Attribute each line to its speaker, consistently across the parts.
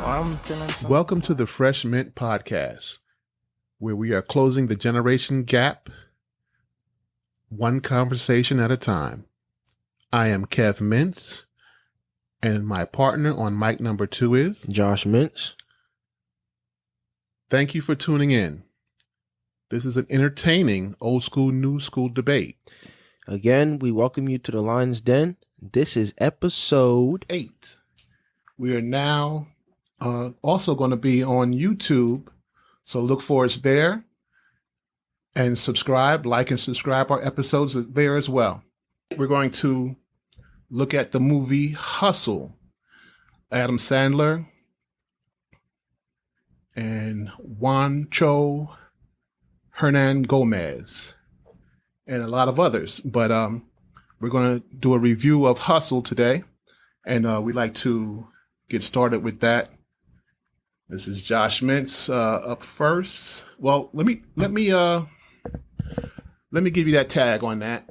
Speaker 1: I'm feeling something.
Speaker 2: Welcome to the Fresh Mint Podcast, where we are closing the generation gap one conversation at a time. I am Kev Mintz, and my partner on mic number 2 is
Speaker 3: Josh Mintz.
Speaker 2: Thank you for tuning in. This is an entertaining old school, new school debate.
Speaker 3: Again, we welcome you to the Lion's Den. This is episode
Speaker 2: 8. We are now also going to be on YouTube, so look for us there. And subscribe, like and subscribe our episodes there as well. We're going to look at the movie Hustle. Adam Sandler and Juancho Hernan Gomez and a lot of others. But we're going to do a review of Hustle today, and we'd like to get started with that. This is Josh Mintz up first. Well, let me give you that tag on that.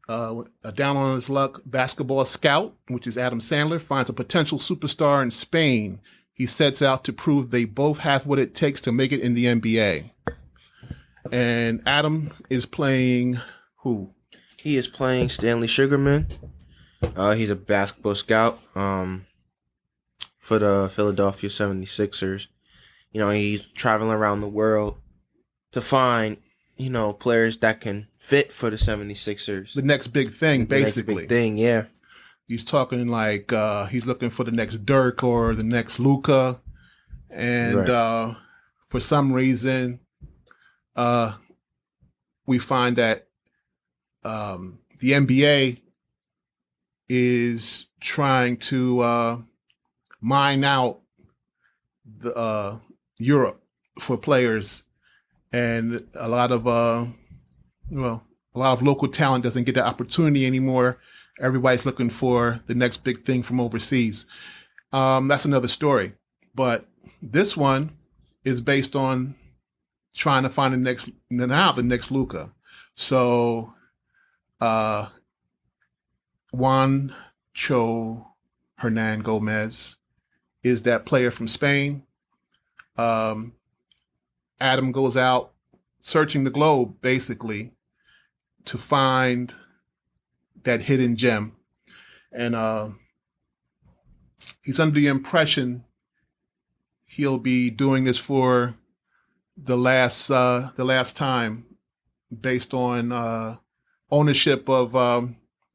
Speaker 2: A down on his luck basketball scout, which is Adam Sandler, finds a potential superstar in Spain. He sets out to prove they both have what it takes to make it in the NBA. And Adam is playing who?
Speaker 3: He is playing Stanley Sugarman. He's a basketball scout for the Philadelphia 76ers. You know, he's traveling around the world to find, you know, players that can fit for the 76ers.
Speaker 2: The next big thing, basically.
Speaker 3: The next big thing, yeah.
Speaker 2: He's talking like he's looking for the next Dirk or the next Luka. And
Speaker 3: Right.
Speaker 2: For some reason, we find that the NBA is trying to mine out the Europe for players, and a lot of local talent doesn't get the opportunity anymore. Everybody's looking for the next big thing from overseas. That's another story, but this one is based on trying to find the next Luka. So Juancho Hernan Gomez is that player from Spain. Adam goes out searching the globe, basically, to find that hidden gem. And he's under the impression he'll be doing this for the last time, based on ownership of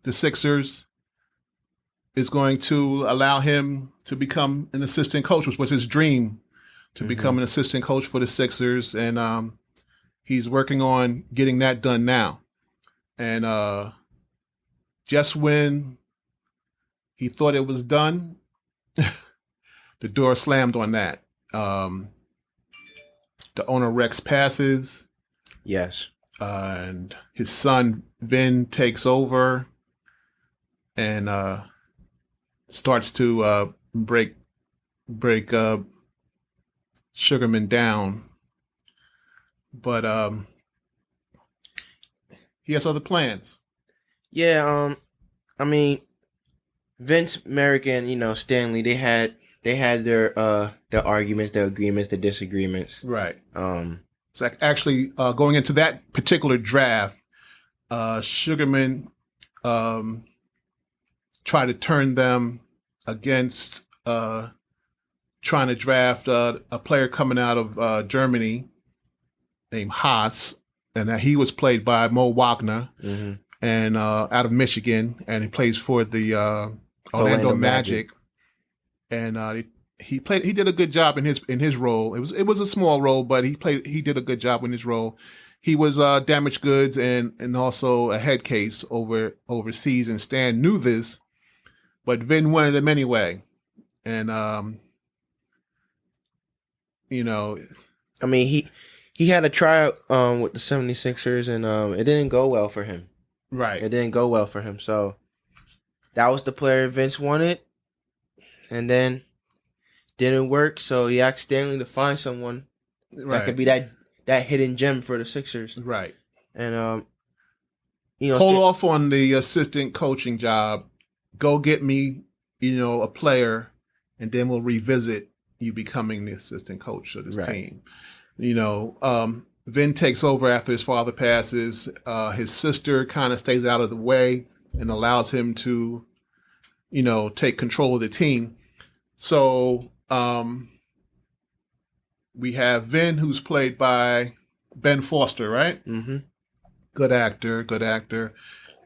Speaker 2: the Sixers is going to allow him to become an assistant coach, which was his dream, to become an assistant coach for the Sixers. And he's working on getting that done now. And just when he thought it was done, the door slammed on that. The owner Rex passes.
Speaker 3: Yes.
Speaker 2: And his son Vin takes over and starts to break Sugarman down. But he has other plans.
Speaker 3: Yeah, I mean, Vince, Merrick, and, you know, Stanley, they had their arguments, their agreements, their disagreements.
Speaker 2: Right. So actually, going into that particular draft, Sugarman tried to turn them against trying to draft a player coming out of Germany named Haas, and he was played by Mo Wagner, and out of Michigan, and he plays for the Orlando Magic. And he did a good job in his role. It was a small role, but he did a good job in his role. He was damaged goods and also a head case overseas, and Stan knew this, but Vin wanted him anyway. And you know,
Speaker 3: I mean, he had a tryout with the 76ers, and it didn't go well for him.
Speaker 2: Right.
Speaker 3: It didn't go well for him. So that was the player Vince wanted, and then didn't work. So he asked Stanley to find someone that could be that hidden gem for the Sixers.
Speaker 2: Right.
Speaker 3: And you know,
Speaker 2: hold off on the assistant coaching job. Go get me, a player, and then we'll revisit you becoming the assistant coach of this
Speaker 3: Right.
Speaker 2: team. You know, Vin takes over after his father passes. His sister kind of stays out of the way and allows him to, you know, take control of the team. So we have Vin, who's played by Ben Foster, right?
Speaker 3: Mm-hmm.
Speaker 2: Good actor.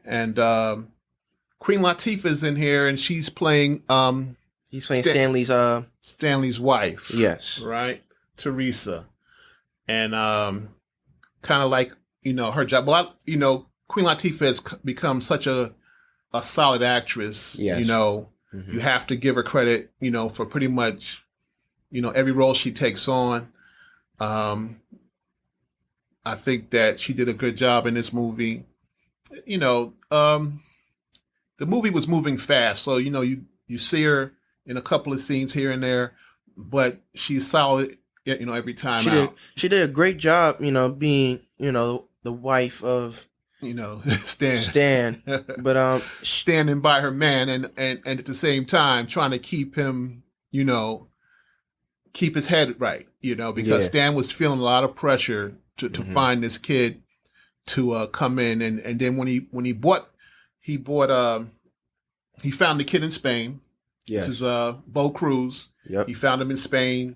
Speaker 2: And Queen Latifah is in here, and she's playing
Speaker 3: He's playing Stanley's
Speaker 2: Stanley's wife.
Speaker 3: Yes.
Speaker 2: Right? Teresa. And kind of like, you know, her job. Well, you know, Queen Latifah has become such a solid actress.
Speaker 3: Yes.
Speaker 2: You know,
Speaker 3: Mm-hmm.
Speaker 2: you have to give her credit, you know, for pretty much, you know, every role she takes on. I think that she did a good job in this movie. You know, the movie was moving fast, so you know you see her in a couple of scenes here and there, but she's solid, you know, every time out.
Speaker 3: She did a great job, you know, being, you know, the wife of,
Speaker 2: you know, Stan.
Speaker 3: But
Speaker 2: standing by her man and at the same time trying to keep him, you know, keep his head right, you know, because Stan was feeling a lot of pressure to find this kid to come in, and then when he found the kid in Spain.
Speaker 3: Yes.
Speaker 2: This is Bo Cruz.
Speaker 3: Yep.
Speaker 2: He found him in Spain,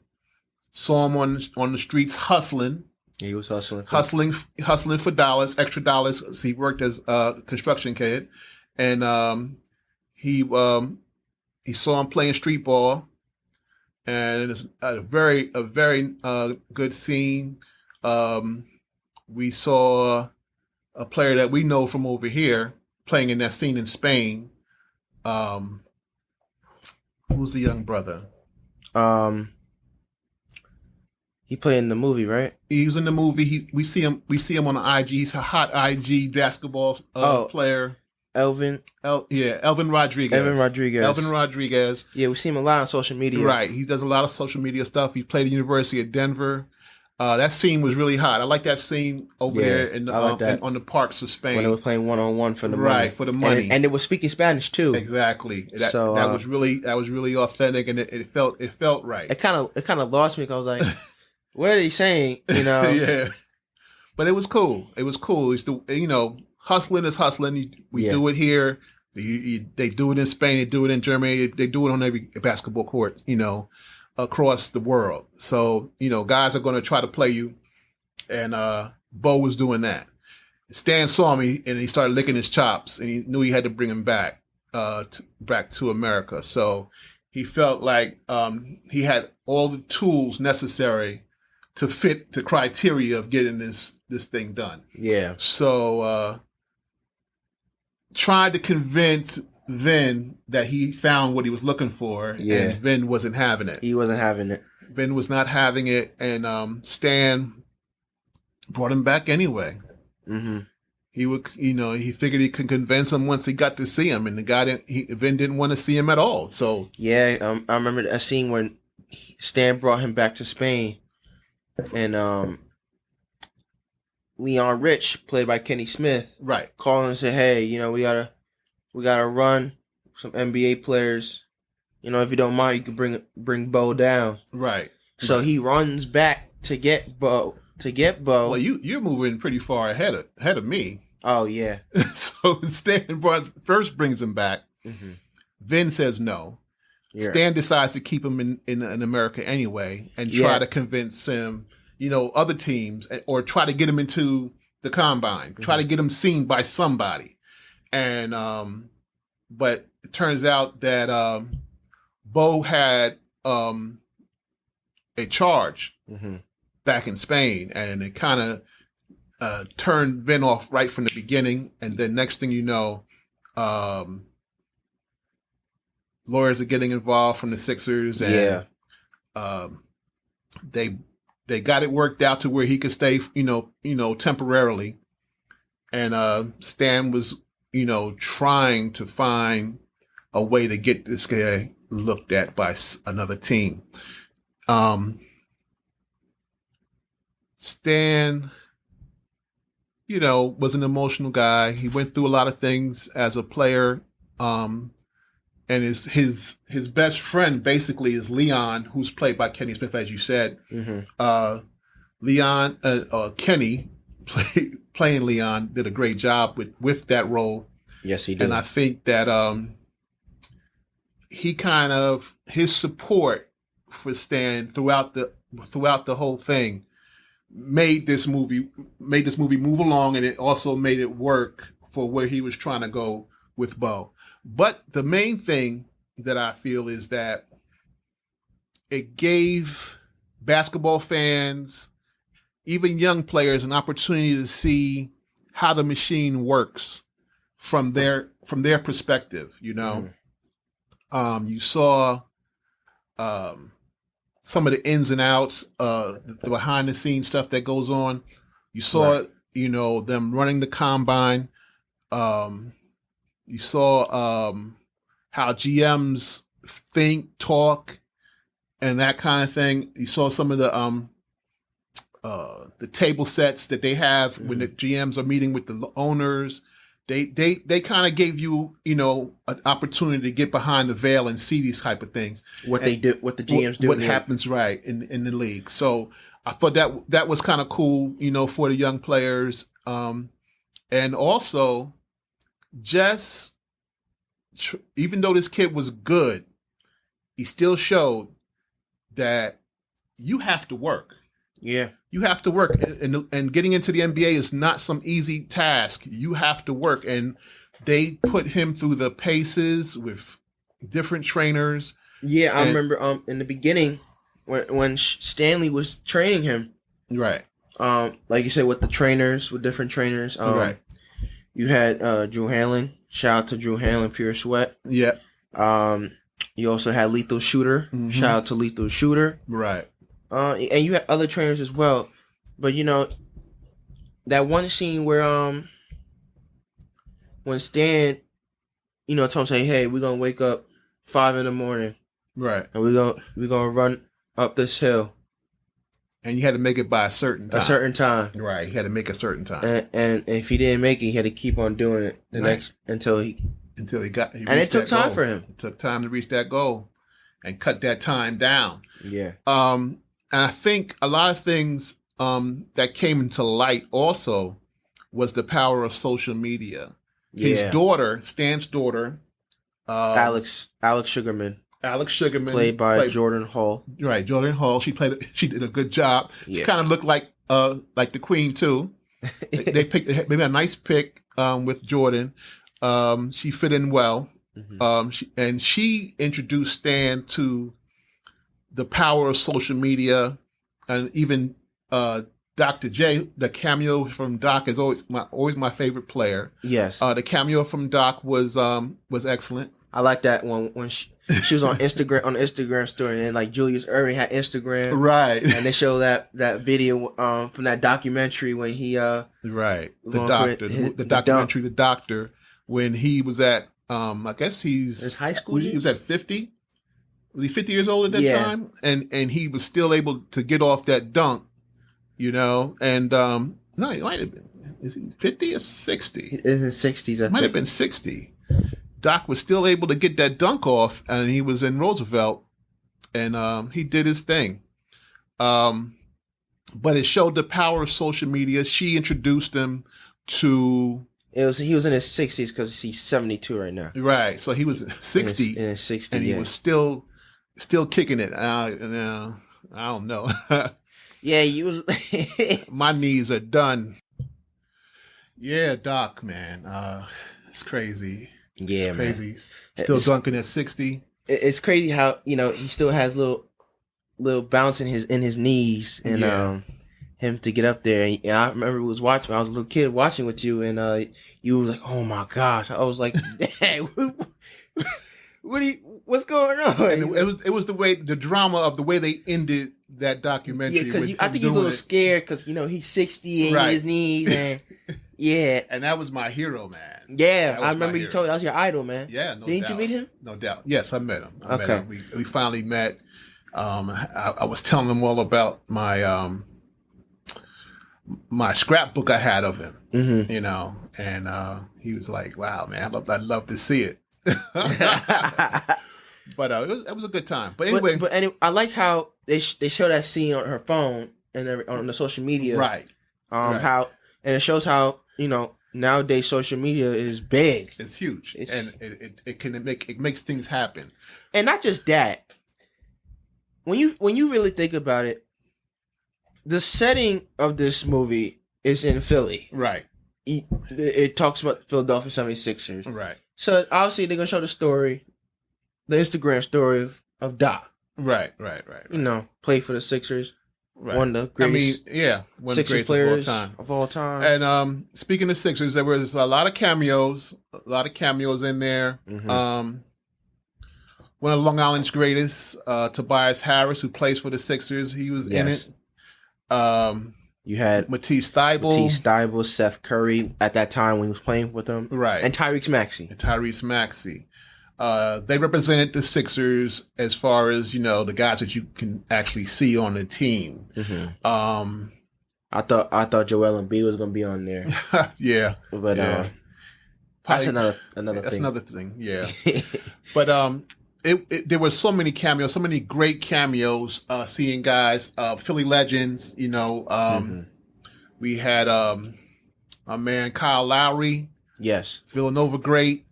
Speaker 2: saw him on the streets hustling.
Speaker 3: He was hustling
Speaker 2: for dollars, extra dollars. So he worked as a construction kid, and he saw him playing street ball, and it's a very good scene. We saw a player that we know from over here playing in that scene in Spain. Who's the young brother?
Speaker 3: He played in the movie, right?
Speaker 2: He was in the movie. We see him on the IG. He's a hot IG basketball player.
Speaker 3: Elvin
Speaker 2: Rodriguez. Elvin Rodriguez.
Speaker 3: Yeah, we see him a lot on social media.
Speaker 2: Right. He does a lot of social media stuff. He played at the University of Denver. That scene was really hot. I like that scene over there in the, on the parks of Spain.
Speaker 3: When they were playing 1-on-1 for the money.
Speaker 2: Right, for the money.
Speaker 3: And it was speaking Spanish too.
Speaker 2: Exactly. That was really authentic, and it felt right.
Speaker 3: It kind of lost me because I was like, what are they saying? You know?
Speaker 2: Yeah. But it was cool. It's the, you know, hustling is hustling. We do it here. They do it in Spain. They do it in Germany. They do it on every basketball court, you know, across the world. So, you know, guys are going to try to play you. And Bo was doing that. Stan saw me and he started licking his chops, and he knew he had to bring him back to America. So he felt like he had all the tools necessary to fit the criteria of getting this thing done.
Speaker 3: Yeah.
Speaker 2: So tried to convince Vin that he found what he was looking for, and Vin wasn't having it.
Speaker 3: He wasn't having it.
Speaker 2: Vin was not having it, and Stan brought him back anyway.
Speaker 3: Mm-hmm.
Speaker 2: He figured he could convince him once he got to see him, and Vin didn't want to see him at all. So
Speaker 3: yeah, I remember a scene when Stan brought him back to Spain, and Leon Rich, played by Kenny Smith,
Speaker 2: right,
Speaker 3: called and said, "Hey, you know, we gotta run some NBA players. You know, if you don't mind, you can bring Bo down."
Speaker 2: Right.
Speaker 3: So he runs back to get Bo.
Speaker 2: Well, you're moving pretty far ahead of me.
Speaker 3: Oh yeah.
Speaker 2: So Stan first brings him back. Mm-hmm. Vin says no. Yeah. Stan decides to keep him in America anyway, and try to convince him, you know, other teams, or try to get him into the combine, try to get him seen by somebody. And but it turns out that Bo had a charge back in Spain, and it kind of turned Vin off right from the beginning. And then next thing you know, lawyers are getting involved from the Sixers, and they got it worked out to where he could stay, you know, temporarily. And Stan was, you know, trying to find a way to get this guy looked at by another team. Stan, you know, was an emotional guy. He went through a lot of things as a player. and his best friend basically is Leon, who's played by Kenny Smith, as you said. Leon, Kenny playing Leon did a great job with that role.
Speaker 3: Yes, he did.
Speaker 2: And I think that his support for Stan throughout the whole thing made this movie move along, and it also made it work for where he was trying to go with Bo. But the main thing that I feel is that it gave basketball fans, even young players, an opportunity to see how the machine works from their perspective. You know, you saw some of the ins and outs, the behind the scenes stuff that goes on. You saw, them running the combine. You saw how GMs think, talk, and that kind of thing. You saw some of the table sets that they have when the GMs are meeting with the owners. They kind of gave you, an opportunity to get behind the veil and see these type of things. What they do, what the GMs do. What happens right in the league. So I thought that was kind of cool, for the young players. And also just even though this kid was good, he still showed that you have to work.
Speaker 3: Yeah.
Speaker 2: You have to work, and getting into the NBA is not some easy task. You have to work, and they put him through the paces with different trainers.
Speaker 3: Yeah, I remember in the beginning when Stanley was training him.
Speaker 2: Right.
Speaker 3: Like you said, with different trainers.
Speaker 2: Right.
Speaker 3: You had Drew Hanlon. Shout out to Drew Hanlon, Pure Sweat.
Speaker 2: Yeah.
Speaker 3: You also had Lethal Shooter. Mm-hmm. Shout out to Lethal Shooter.
Speaker 2: Right.
Speaker 3: And you had other trainers as well. But, that one scene where when Stan, told him, say, hey, we're going to wake up 5 a.m.
Speaker 2: Right.
Speaker 3: And we're gonna run up this hill.
Speaker 2: And you had to make it by a certain time. Right. He had to make a certain time.
Speaker 3: And if he didn't make it, he had to keep on doing it until he got. And it took time for him.
Speaker 2: It took time to reach that goal and cut that time down.
Speaker 3: Yeah.
Speaker 2: And I think a lot of things that came into light also was the power of social media.
Speaker 3: Yeah.
Speaker 2: His daughter, Stan's daughter,
Speaker 3: Alex Sugarman.
Speaker 2: Alex Sugarman,
Speaker 3: played by Jordan Hall.
Speaker 2: Right, Jordan Hall. She did a good job. Yeah. She kind of looked like the Queen too. They picked maybe a nice pick with Jordan. She fit in well. Mm-hmm. She introduced Stan to the power of social media, and even Dr. J. The cameo from Doc is always my favorite player.
Speaker 3: Yes,
Speaker 2: the cameo from Doc was excellent.
Speaker 3: I like that one when she was on Instagram on the Instagram story, and like Julius Erving had Instagram,
Speaker 2: right?
Speaker 3: And they show that video from that documentary when he
Speaker 2: right the documentary The Doctor, when he was at I guess his
Speaker 3: high school.
Speaker 2: He was at 50. Was he 50 years old at that time? And he was still able to get off that dunk, and no, he might have been. Is he 50 or 60?
Speaker 3: In his 60s,
Speaker 2: Might have been 60. Doc was still able to get that dunk off, and he was in Roosevelt, and he did his thing. But it showed the power of social media. She introduced him to. He
Speaker 3: was in his 60s because he's 72 right now.
Speaker 2: Right, so he was 60,
Speaker 3: in his 60s,
Speaker 2: and he was still kicking it. I don't know.
Speaker 3: Yeah, he was.
Speaker 2: My knees are done. Yeah, Doc, man, it's crazy.
Speaker 3: Yeah,
Speaker 2: it's crazy. Man. Still dunking at 60.
Speaker 3: It's crazy how he still has little bounce in his knees, and him to get up there. And I remember I was watching. I was a little kid watching with you, and you was like, "Oh my gosh!" I was like, "Hey, what's going on?"
Speaker 2: And it was the drama of the way they ended that documentary.
Speaker 3: Yeah, because I think he was a little scared because he's 60 and his knees and. Yeah,
Speaker 2: and that was my hero, man.
Speaker 3: Yeah, I remember you told me that was your idol, man.
Speaker 2: Yeah, no doubt.
Speaker 3: Didn't you meet him?
Speaker 2: No doubt. Yes, I met him. We finally met. I was telling him all about my my scrapbook I had of him,
Speaker 3: mm-hmm.
Speaker 2: And he was like, "Wow, man, I'd love to see it." But it was a good time. But anyway,
Speaker 3: but anyway, I like how they show that scene on her phone and on the social media,
Speaker 2: right? Right.
Speaker 3: How and it shows how nowadays social media is big.
Speaker 2: It's huge, and it makes things happen.
Speaker 3: And not just that. When you really think about it, the setting of this movie is in Philly,
Speaker 2: right?
Speaker 3: It talks about Philadelphia 76ers,
Speaker 2: right?
Speaker 3: So obviously they're gonna show the story. The Instagram story of Doc.
Speaker 2: Right.
Speaker 3: Played for the Sixers.
Speaker 2: Right.
Speaker 3: One of the greatest
Speaker 2: one
Speaker 3: Sixers
Speaker 2: of
Speaker 3: players
Speaker 2: of all
Speaker 3: time.
Speaker 2: And speaking of Sixers, there was a lot of cameos in there.
Speaker 3: Mm-hmm.
Speaker 2: One of Long Island's greatest, Tobias Harris, who plays for the Sixers, he was in it.
Speaker 3: You had
Speaker 2: Matisse Thybulle,
Speaker 3: Seth Curry at that time when he was playing with them.
Speaker 2: Right.
Speaker 3: And Tyrese Maxey.
Speaker 2: They represented the Sixers as far as, the guys that you can actually see on the team.
Speaker 3: Mm-hmm. I thought Joel Embiid was going to be on there.
Speaker 2: Yeah.
Speaker 3: But that's another thing.
Speaker 2: That's another thing, yeah. But there were so many cameos, so many great cameos, seeing guys, Philly legends,
Speaker 3: mm-hmm.
Speaker 2: We had my man Kyle Lowry.
Speaker 3: Yes.
Speaker 2: Villanova great.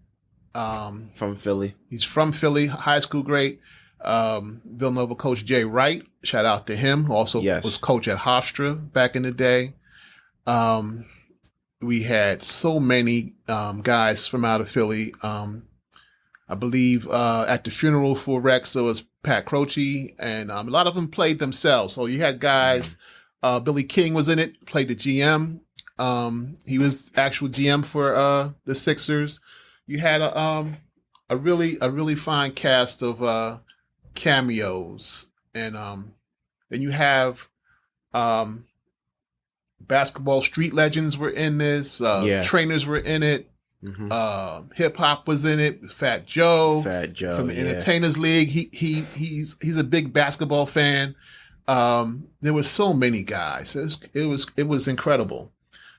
Speaker 3: From Philly.
Speaker 2: He's from Philly, high school great. Villanova coach Jay Wright, shout out to him, who also was coach at Hofstra back in the day. We had so many guys from out of Philly. I believe at the funeral for Rex, there was Pat Croce, and a lot of them played themselves. So you had guys, Billy King was in it, played the GM. He was actual GM for the Sixers. You had a really fine cast of cameos, and then you have basketball street legends were in this. Trainers were in it. Mm-hmm. Hip hop was in it. Fat Joe from the Entertainers League. He's a big basketball fan. There were so many guys. It was incredible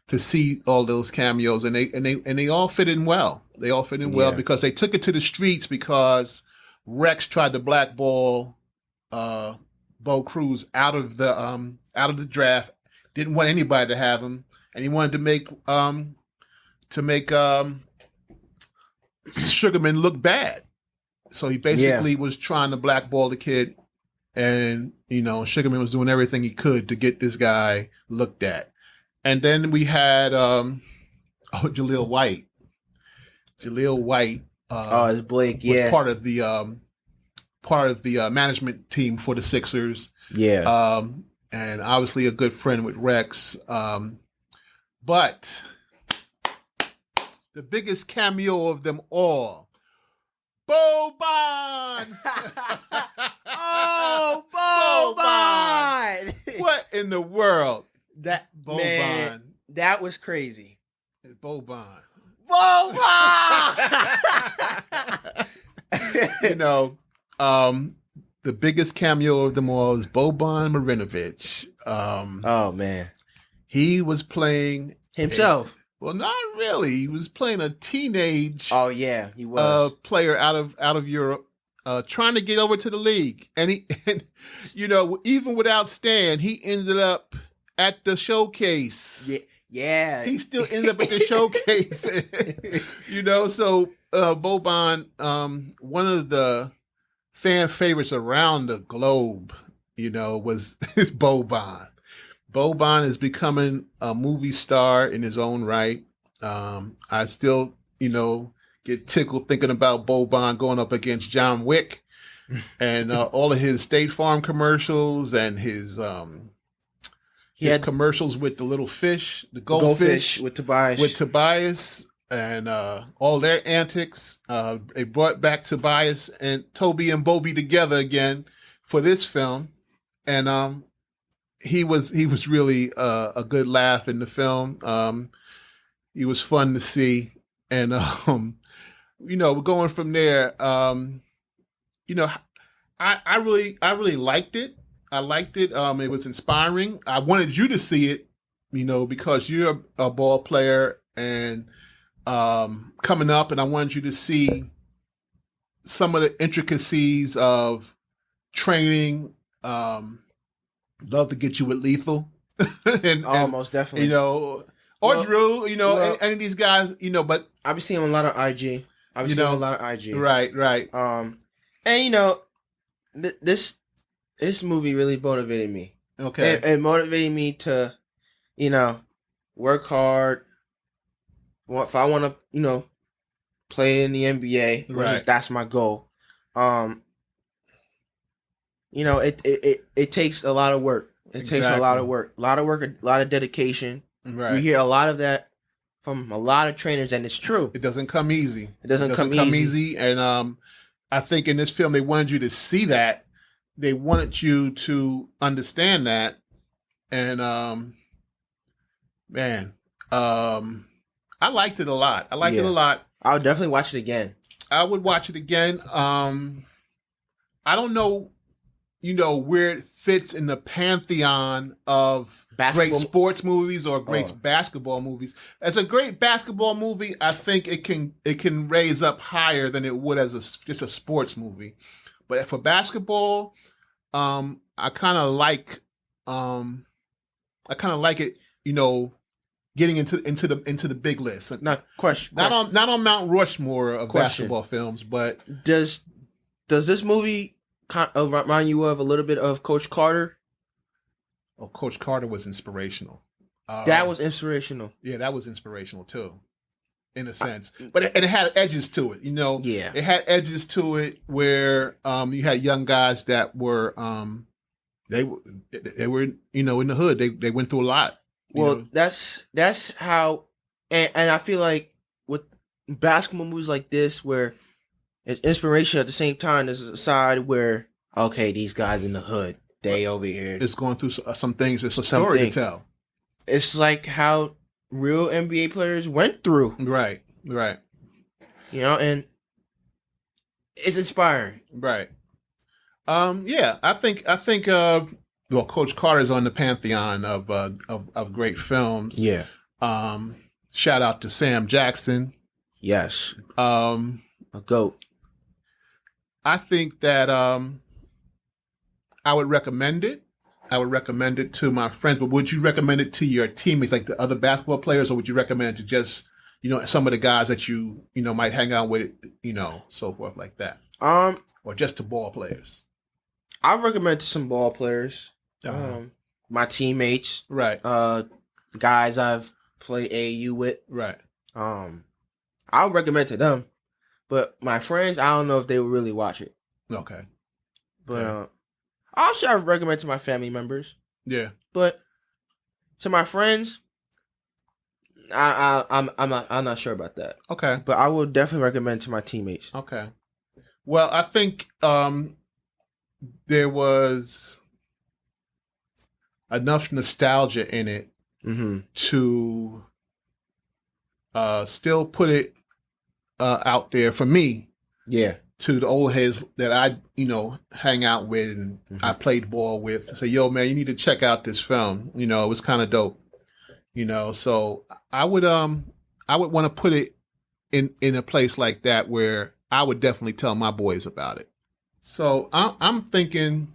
Speaker 2: to see all those cameos, and they all fit in well. They all fit in well because they took it to the streets because Rex tried to blackball Bo Cruz out of the draft. Didn't want anybody to have him, and he wanted to make Sugarman look bad. So he basically was trying to blackball the kid, and Sugarman was doing everything he could to get this guy looked at. And then we had Jaleel White. Jaleel White
Speaker 3: it's Blake,
Speaker 2: was part of the management team for the Sixers.
Speaker 3: Yeah.
Speaker 2: And obviously a good friend with Rex. But the biggest cameo of them all, Boban!
Speaker 3: Oh, Boban!
Speaker 2: What in the world?
Speaker 3: That
Speaker 2: Boban.
Speaker 3: Man, that was crazy.
Speaker 2: Boban. The biggest cameo of them all is Boban Marinovic.
Speaker 3: Oh man,
Speaker 2: he was playing
Speaker 3: himself.
Speaker 2: Well, not really. He was playing a teenage.
Speaker 3: Oh yeah, he was
Speaker 2: player out of Europe, trying to get over to the league, and even without Stan, he ended up at the showcase.
Speaker 3: Yeah.
Speaker 2: He still ended up at the showcase. So Boban, one of the fan favorites around the globe, was Boban. Boban is becoming a movie star in his own right. I still, get tickled thinking about Boban going up against John Wick and all of his State Farm commercials and his commercials with the little fish, the goldfish
Speaker 3: with Tobias,
Speaker 2: and all their antics. They brought back Tobias and Toby and Bobby together again for this film, and he was really a good laugh in the film. He was fun to see, and we're going from there. I really liked it. I liked it. It was inspiring. I wanted you to see it, because you're a ball player and coming up, and I wanted you to see some of the intricacies of training. Love to get you with Lethal, and
Speaker 3: Most definitely.
Speaker 2: you know, or Drew, you know, any of these guys, you know. But
Speaker 3: I be seeing a lot of IG.
Speaker 2: Right.
Speaker 3: And you know, this movie really motivated me.
Speaker 2: Okay,
Speaker 3: It motivated me to, you know, work hard. If I want to, you know, play in the NBA, that's my goal. You know, it takes a lot of work. It takes a lot of work, a lot of dedication.
Speaker 2: Right.
Speaker 3: We hear a lot of that from a lot of trainers, and it's true.
Speaker 2: It doesn't come easy.
Speaker 3: It doesn't come easy.
Speaker 2: And I think in this film they wanted you to see that. They wanted you to understand that. And I liked it a lot. I liked it a lot.
Speaker 3: I would definitely watch it again.
Speaker 2: I would watch it again. I don't know, you know, where it fits in the pantheon of great sports movies or great basketball movies. As a great basketball movie, I think it can raise up higher than it would as just a sports movie. But for basketball, I kind of like it, you know, getting into the big list.
Speaker 3: Not
Speaker 2: on Mount Rushmore of basketball films, but
Speaker 3: does this movie kind of remind you of a little bit of Coach Carter?
Speaker 2: Oh, Coach Carter was inspirational.
Speaker 3: That was inspirational.
Speaker 2: Yeah, that was inspirational too, in a sense. But it had edges to it, you know.
Speaker 3: Yeah,
Speaker 2: it had edges to it where you had young guys that were they were you know in the hood. They went through a lot.
Speaker 3: Well, that's how, and I feel like with basketball movies like this, where it's inspiration at the same time, there's a side where, okay, these guys in the hood, they over here.
Speaker 2: It's going through some things. It's a story to tell.
Speaker 3: It's like how real NBA players went through.
Speaker 2: Right.
Speaker 3: You know, and it's inspiring.
Speaker 2: Right. Yeah, I think well, Coach Carter's on the pantheon of great films.
Speaker 3: Yeah.
Speaker 2: Shout out to Sam Jackson.
Speaker 3: Yes. A GOAT.
Speaker 2: I think that I would recommend it. I would recommend it to my friends, but would you recommend it to your teammates, like the other basketball players, or would you recommend it to just, you know, some of the guys that you know might hang out with, you know, so forth like that? Or just to ball players?
Speaker 3: I recommend to some ball players. My teammates,
Speaker 2: right?
Speaker 3: Guys I've played AAU with,
Speaker 2: right?
Speaker 3: I would recommend to them, but my friends, I don't know if they would really watch it.
Speaker 2: Okay,
Speaker 3: but also I recommend to my family members.
Speaker 2: Yeah,
Speaker 3: but to my friends, I'm not sure about that.
Speaker 2: Okay,
Speaker 3: but I will definitely recommend to my teammates.
Speaker 2: Okay, well, I think there was enough nostalgia in it to still put it out there for me.
Speaker 3: Yeah.
Speaker 2: To the old heads that I, you know, hang out with and I played ball with. Say, yo, man, you need to check out this film. You know, it was kind of dope. You know, so I would want to put it in a place like that where I would definitely tell my boys about it. So I'm thinking,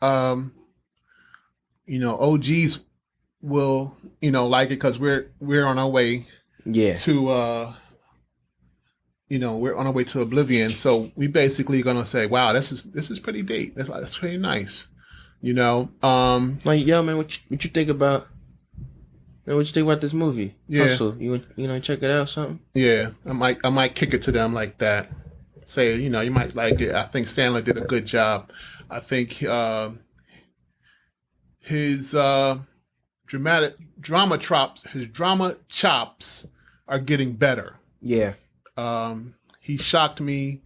Speaker 2: you know, OGs will, you know, like it because we're on our way.
Speaker 3: Yeah.
Speaker 2: To you know, we're on our way to oblivion. So we basically gonna say, wow, this is pretty deep. That's pretty nice. You know,
Speaker 3: like, yo, man, what you think about? Man, what you think about this movie?
Speaker 2: Yeah.
Speaker 3: Hustle. You know, check it out, something.
Speaker 2: Yeah, I might kick it to them like that. Say, you know, you might like it. I think Sandler did a good job. I think his drama chops are getting better.
Speaker 3: Yeah.
Speaker 2: He shocked me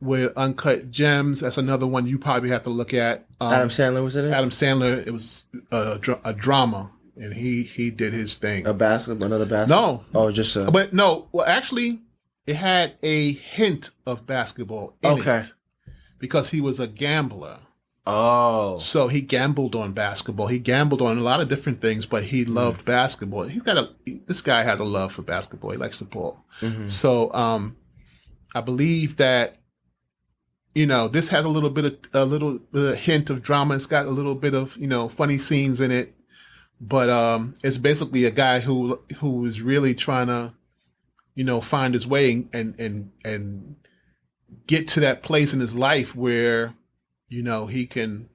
Speaker 2: with Uncut Gems. That's another one you probably have to look at.
Speaker 3: Adam Sandler was in it?
Speaker 2: Adam Sandler, it was a drama, and he did his thing.
Speaker 3: Another basketball?
Speaker 2: No.
Speaker 3: Oh, just a...
Speaker 2: But no, well, actually, it had a hint of basketball in it. Because he was a gambler.
Speaker 3: Oh.
Speaker 2: So he gambled on basketball. He gambled on a lot of different things, but he loved basketball. This guy has a love for basketball. He likes the ball. So I believe that this has a little bit of hint of drama. It's got a little bit of funny scenes in it, but it's basically a guy who is really trying to find his way and get to that place in his life where he can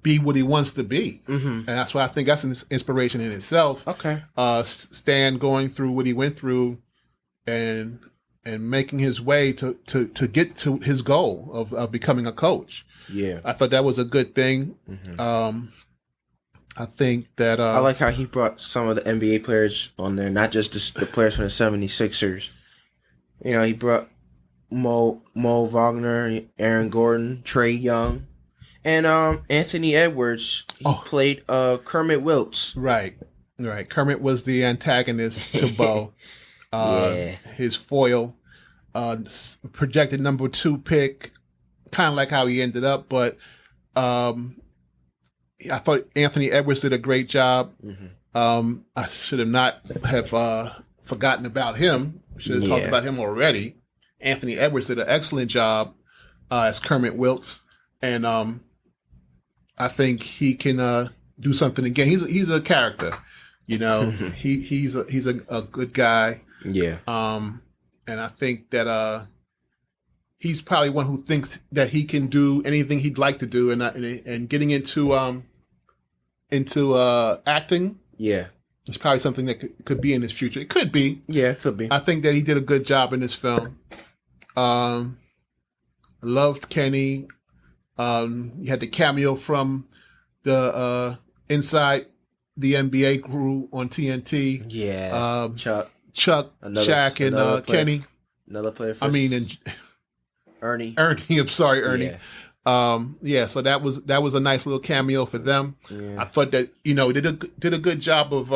Speaker 2: be what he wants to be. And that's why I think that's an inspiration in itself.
Speaker 3: Okay.
Speaker 2: Stan going through what he went through and making his way to get to his goal of becoming a coach.
Speaker 3: Yeah.
Speaker 2: I thought that was a good thing. I think that
Speaker 3: I like how he brought some of the NBA players on there, not just the players from the 76ers. He brought Mo Wagner, Aaron Gordon, Trae Young, and Anthony Edwards. He played Kermit Wilts.
Speaker 2: Right. Kermit was the antagonist to Bo.
Speaker 3: Yeah.
Speaker 2: His foil, projected number 2 pick, kind of like how he ended up, but I thought Anthony Edwards did a great job. I should have not have forgotten about him. Should have talked about him already. Anthony Edwards did an excellent job as Kermit Wilts, and I think he can do something again. He's a character, he's a good guy.
Speaker 3: Yeah.
Speaker 2: And I think that he's probably one who thinks that he can do anything he'd like to do, and getting into acting.
Speaker 3: Yeah.
Speaker 2: It's probably something that could be in his future. It could be.
Speaker 3: Yeah, it could be.
Speaker 2: I think that he did a good job in this film. Loved Kenny. You had the cameo from the Inside the NBA crew on TNT.
Speaker 3: Yeah. Chuck,
Speaker 2: Shaq, and Kenny.
Speaker 3: Another player.
Speaker 2: And
Speaker 3: Ernie.
Speaker 2: I'm sorry, Ernie.
Speaker 3: Yeah.
Speaker 2: So that was a nice little cameo for them.
Speaker 3: Yeah.
Speaker 2: I thought that did a good job of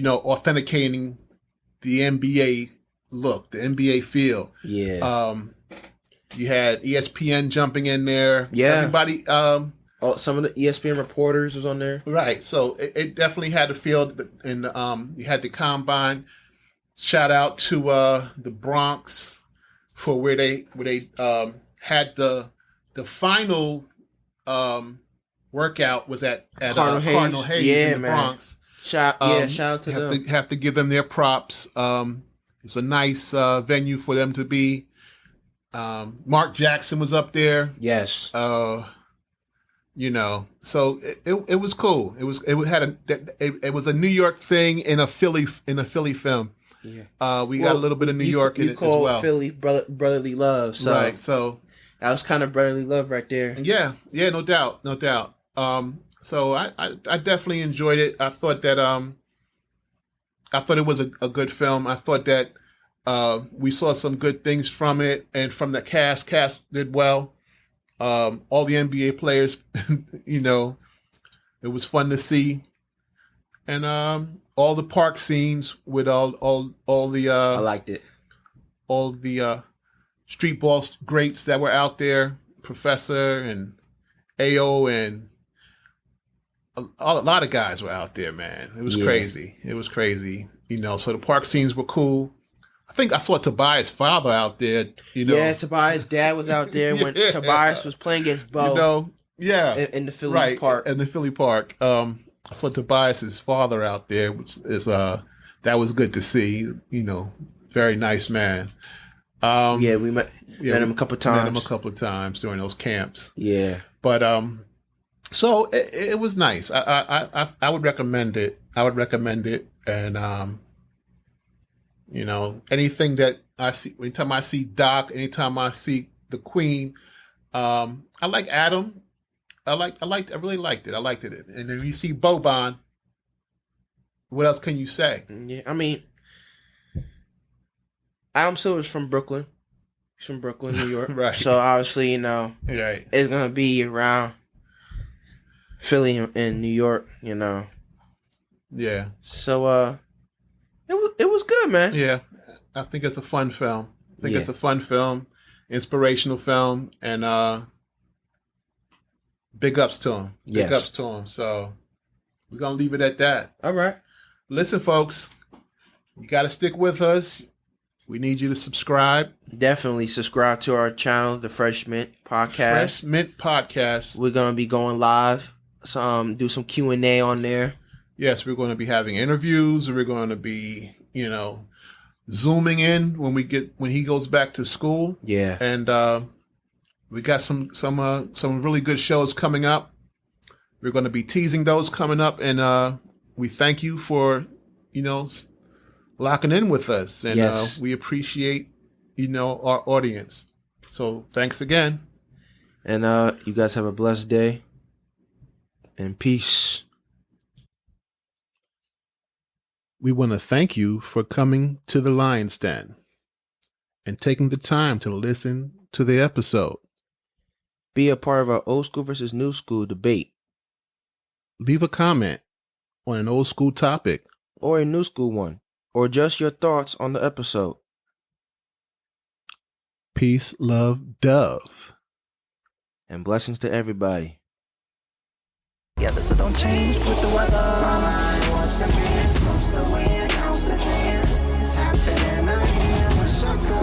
Speaker 2: authenticating the NBA look, the NBA feel.
Speaker 3: Yeah.
Speaker 2: You had ESPN jumping in there.
Speaker 3: Yeah.
Speaker 2: Everybody.
Speaker 3: Some of the ESPN reporters was on there.
Speaker 2: Right. So it definitely had a feel, and you had the combine. Shout out to the Bronx for where they had the final workout was at Cardinal Hayes in the Bronx.
Speaker 3: Shout out to them.
Speaker 2: Have to give them their props. It's a nice venue for them to be. Mark Jackson was up there.
Speaker 3: Yes.
Speaker 2: So it was cool. It was a New York thing in a Philly film.
Speaker 3: Yeah.
Speaker 2: We got a little bit of New York in it as well.
Speaker 3: Philly brotherly love. So
Speaker 2: right. So
Speaker 3: that was kind of brotherly love right there.
Speaker 2: Yeah. No doubt. So I definitely enjoyed it. I thought that it was a good film. I thought that we saw some good things from it, and from the cast. Cast did well. All the NBA players, it was fun to see, and all the park scenes with all the
Speaker 3: I liked it.
Speaker 2: All the street ball greats that were out there, Professor and AO, and a lot of guys were out there, man. It was crazy. It was crazy. So the park scenes were cool. I think I saw Tobias' father out there.
Speaker 3: Yeah, Tobias' dad was out there when Tobias was playing against Bo. In the Philly park.
Speaker 2: In the Philly park. I saw Tobias' father out there, which is that was good to see. Very nice man.
Speaker 3: We met him a couple times.
Speaker 2: Met him a couple of times during those camps.
Speaker 3: Yeah,
Speaker 2: but so it was nice. I would recommend it. And anything that I see, anytime I see Doc, anytime I see the Queen, I like Adam. I really liked it. I liked it. And then you see Boban. What else can you say?
Speaker 3: Yeah, Adam Silver's from Brooklyn. He's from Brooklyn, New York.
Speaker 2: Right.
Speaker 3: So obviously,
Speaker 2: right.
Speaker 3: It's gonna be around Philly and New York.
Speaker 2: Yeah.
Speaker 3: So it was good, man.
Speaker 2: Yeah, I think it's a fun film. It's a fun film, inspirational film, and big ups to him. Big ups to him. So we're gonna leave it at that.
Speaker 3: All right.
Speaker 2: Listen, folks, you got to stick with us. We need you to subscribe.
Speaker 3: Definitely subscribe to our channel, the Fresh Mint Podcast.
Speaker 2: Fresh Mint Podcast.
Speaker 3: We're gonna be going live. Do some Q&A on there.
Speaker 2: Yes, we're going to be having interviews. We're going to be, zooming in when he goes back to school.
Speaker 3: Yeah.
Speaker 2: And we got some really good shows coming up. We're going to be teasing those coming up, and we thank you for, locking in with us, and
Speaker 3: yes.
Speaker 2: We appreciate, our audience. So thanks again.
Speaker 3: And you guys have a blessed day, and peace.
Speaker 2: We want to thank you for coming to the Lion's Den and taking the time to listen to the episode.
Speaker 3: Be a part of our old school versus new school debate.
Speaker 2: Leave a comment on an old school topic
Speaker 3: or a new school one, or just your thoughts on the episode.
Speaker 2: Peace, love, dove.
Speaker 3: And blessings to everybody.
Speaker 1: Yeah, so don't change with the weather. Ups and downs, most of the way, accounts to 10. It's happening, I wish I could.